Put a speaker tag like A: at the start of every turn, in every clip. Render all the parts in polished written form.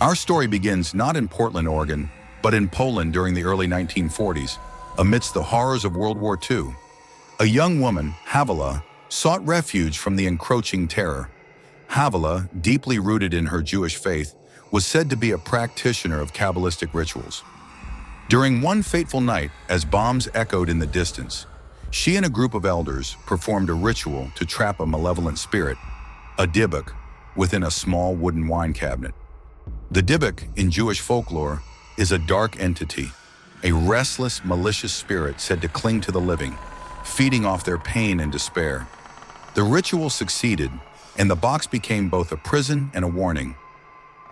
A: Our story begins not in Portland, Oregon, but in Poland during the early 1940s, amidst the horrors of World War II. A young woman, Havila, sought refuge from the encroaching terror. Havila, deeply rooted in her Jewish faith, was said to be a practitioner of Kabbalistic rituals. During one fateful night, as bombs echoed in the distance, she and a group of elders performed a ritual to trap a malevolent spirit, a Dybbuk, within a small wooden wine cabinet. The Dybbuk, in Jewish folklore, is a dark entity, a restless, malicious spirit said to cling to the living, feeding off their pain and despair. The ritual succeeded, and the box became both a prison and a warning.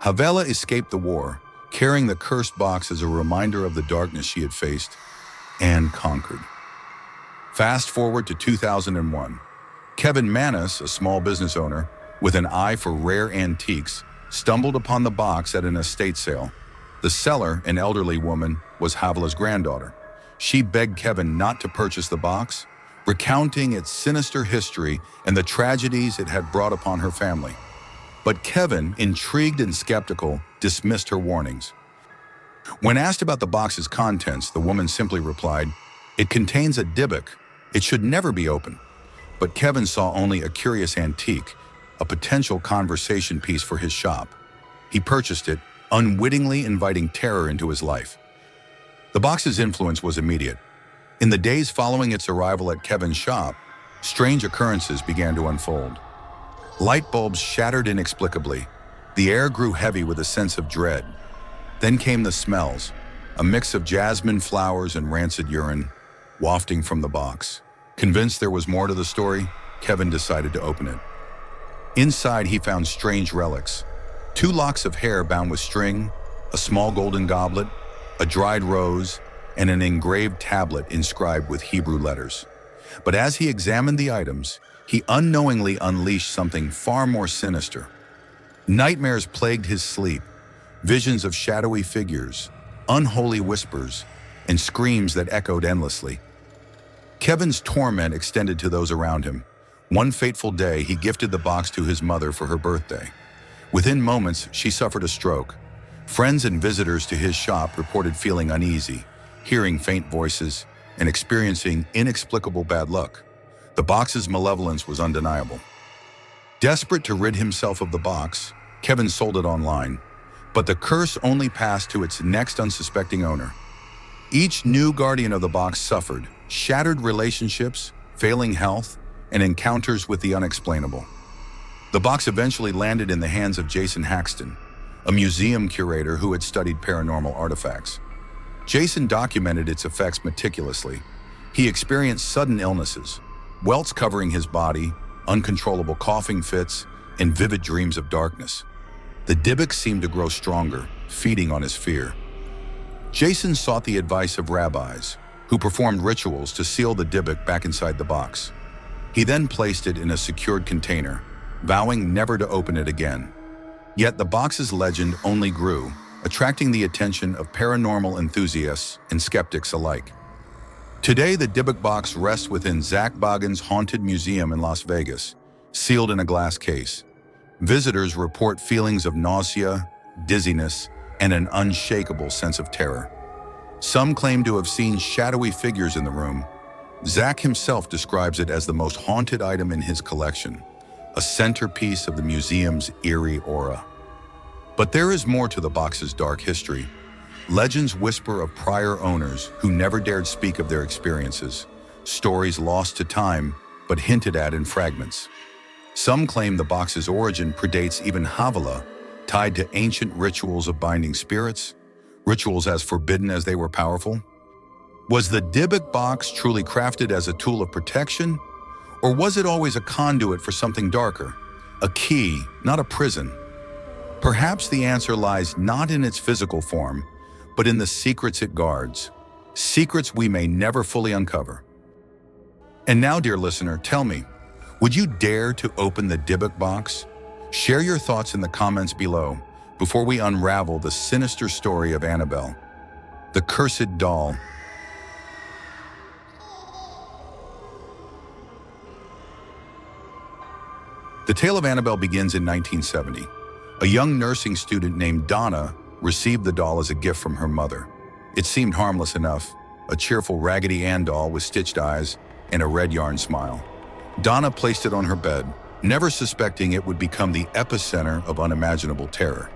A: Havila escaped the war, carrying the cursed box as a reminder of the darkness she had faced and conquered. Fast forward to 2001. Kevin Manis, a small business owner with an eye for rare antiques, stumbled upon the box at an estate sale. The seller, an elderly woman, was Havila's granddaughter. She begged Kevin not to purchase the box, recounting its sinister history and the tragedies it had brought upon her family. But Kevin, intrigued and skeptical, dismissed her warnings. When asked about the box's contents, the woman simply replied, "It contains a Dybbuk. It should never be opened." But Kevin saw only a curious antique, a potential conversation piece for his shop. He purchased it, unwittingly inviting terror into his life. The box's influence was immediate. In the days following its arrival at Kevin's shop, strange occurrences began to unfold. Light bulbs shattered inexplicably. The air grew heavy with a sense of dread. Then came the smells, a mix of jasmine flowers and rancid urine, wafting from the box. Convinced there was more to the story, Kevin decided to open it. Inside, he found strange relics. 2 locks of hair bound with string, a small golden goblet, a dried rose, and an engraved tablet inscribed with Hebrew letters. But as he examined the items, he unknowingly unleashed something far more sinister. Nightmares plagued his sleep, visions of shadowy figures, unholy whispers, and screams that echoed endlessly. Kevin's torment extended to those around him. One fateful day, he gifted the box to his mother for her birthday. Within moments, she suffered a stroke. Friends and visitors to his shop reported feeling uneasy, hearing faint voices, and experiencing inexplicable bad luck. The box's malevolence was undeniable. Desperate to rid himself of the box, Kevin sold it online, but the curse only passed to its next unsuspecting owner. Each new guardian of the box suffered, shattered relationships, failing health, and encounters with the unexplainable. The box eventually landed in the hands of Jason Haxton, a museum curator who had studied paranormal artifacts. Jason documented its effects meticulously. He experienced sudden illnesses, welts covering his body, uncontrollable coughing fits, and vivid dreams of darkness. The Dybbuk seemed to grow stronger, feeding on his fear. Jason sought the advice of rabbis, who performed rituals to seal the Dybbuk back inside the box. He then placed it in a secured container, vowing never to open it again. Yet the box's legend only grew, attracting the attention of paranormal enthusiasts and skeptics alike. Today, the Dybbuk Box rests within Zach Bagans' Haunted Museum in Las Vegas, sealed in a glass case. Visitors report feelings of nausea, dizziness, and an unshakable sense of terror. Some claim to have seen shadowy figures in the room. Zach himself describes it as the most haunted item in his collection, a centerpiece of the museum's eerie aura. But there is more to the box's dark history. Legends whisper of prior owners who never dared speak of their experiences, stories lost to time but hinted at in fragments. Some claim the box's origin predates even Havila, tied to ancient rituals of binding spirits, rituals as forbidden as they were powerful. Was the Dybbuk Box truly crafted as a tool of protection, or was it always a conduit for something darker, a key, not a prison? Perhaps the answer lies not in its physical form, but in the secrets it guards, secrets we may never fully uncover. And now, dear listener, tell me, would you dare to open the Dybbuk Box? Share your thoughts in the comments below before we unravel the sinister story of Annabelle, the cursed doll. The tale of Annabelle begins in 1970, A young nursing student named Donna received the doll as a gift from her mother. It seemed harmless enough, a cheerful Raggedy Ann doll with stitched eyes and a red yarn smile. Donna placed it on her bed, never suspecting it would become the epicenter of unimaginable terror.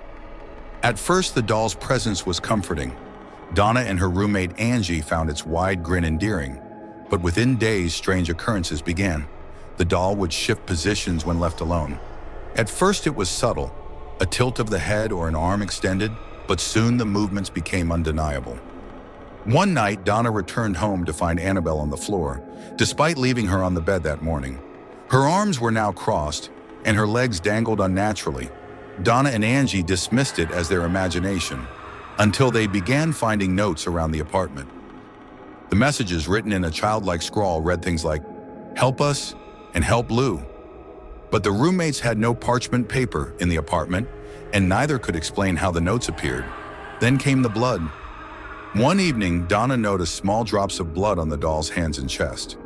A: At first, the doll's presence was comforting. Donna and her roommate Angie found its wide grin endearing, but within days, strange occurrences began. The doll would shift positions when left alone. At first, it was subtle, a tilt of the head or an arm extended, but soon the movements became undeniable. One night, Donna returned home to find Annabelle on the floor, despite leaving her on the bed that morning. Her arms were now crossed, and her legs dangled unnaturally. Donna and Angie dismissed it as their imagination, until they began finding notes around the apartment. The messages written in a childlike scrawl read things like, "Help us," and "Help Lou." But the roommates had no parchment paper in the apartment, and neither could explain how the notes appeared. Then came the blood. One evening, Donna noticed small drops of blood on the doll's hands and chest.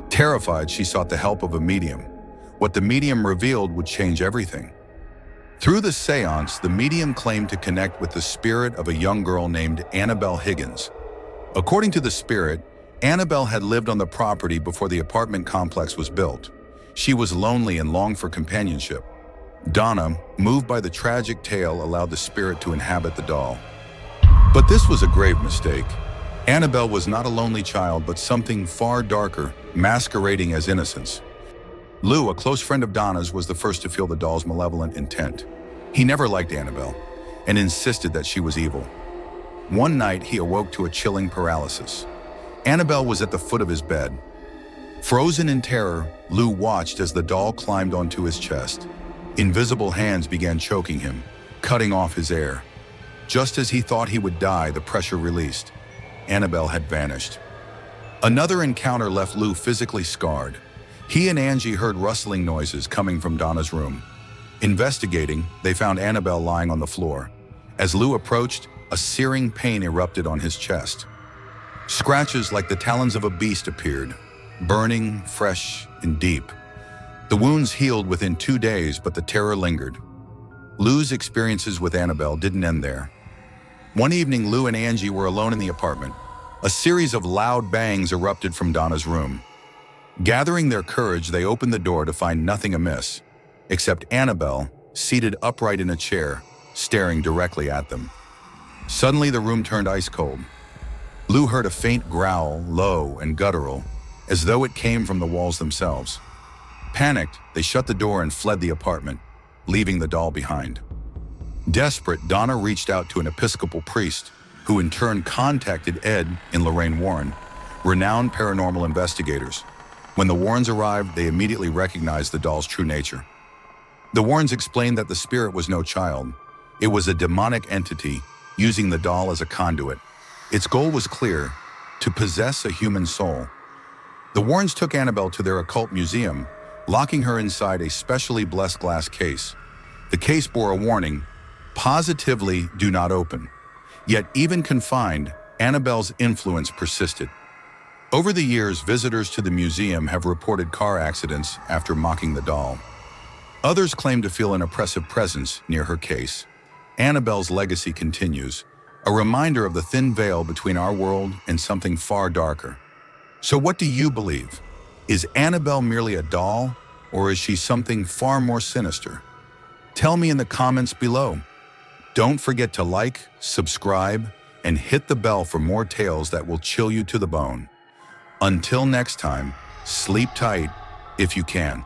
A: Terrified, she sought the help of a medium. What the medium revealed would change everything. Through the seance, the medium claimed to connect with the spirit of a young girl named Annabelle Higgins. According to the spirit, Annabelle had lived on the property before the apartment complex was built. She was lonely and longed for companionship. Donna, moved by the tragic tale, allowed the spirit to inhabit the doll. But this was a grave mistake. Annabelle was not a lonely child, but something far darker, masquerading as innocence. Lou, a close friend of Donna's, was the first to feel the doll's malevolent intent. He never liked Annabelle and insisted that she was evil. One night, he awoke to a chilling paralysis. Annabelle was at the foot of his bed. Frozen in terror, Lou watched as the doll climbed onto his chest. Invisible hands began choking him, cutting off his air. Just as he thought he would die, the pressure released. Annabelle had vanished. Another encounter left Lou physically scarred. He and Angie heard rustling noises coming from Donna's room. Investigating, they found Annabelle lying on the floor. As Lou approached, a searing pain erupted on his chest. Scratches like the talons of a beast appeared, burning, fresh, and deep. The wounds healed within 2 days, but the terror lingered. Lou's experiences with Annabelle didn't end there. One evening, Lou and Angie were alone in the apartment. A series of loud bangs erupted from Donna's room. Gathering their courage, they opened the door to find nothing amiss, except Annabelle, seated upright in a chair, staring directly at them. Suddenly, the room turned ice cold. Lou heard a faint growl, low and guttural, as though it came from the walls themselves. Panicked, they shut the door and fled the apartment, leaving the doll behind. Desperate, Donna reached out to an Episcopal priest, who in turn contacted Ed and Lorraine Warren, renowned paranormal investigators. When the Warrens arrived, they immediately recognized the doll's true nature. The Warrens explained that the spirit was no child. It was a demonic entity, using the doll as a conduit. Its goal was clear: to possess a human soul. The Warrens took Annabelle to their occult museum, locking her inside a specially blessed glass case. The case bore a warning: positively do not open. Yet even confined, Annabelle's influence persisted. Over the years, visitors to the museum have reported car accidents after mocking the doll. Others claim to feel an oppressive presence near her case. Annabelle's legacy continues, a reminder of the thin veil between our world and something far darker. So what do you believe? Is Annabelle merely a doll, or is she something far more sinister? Tell me in the comments below. Don't forget to like, subscribe, and hit the bell for more tales that will chill you to the bone. Until next time, sleep tight if you can.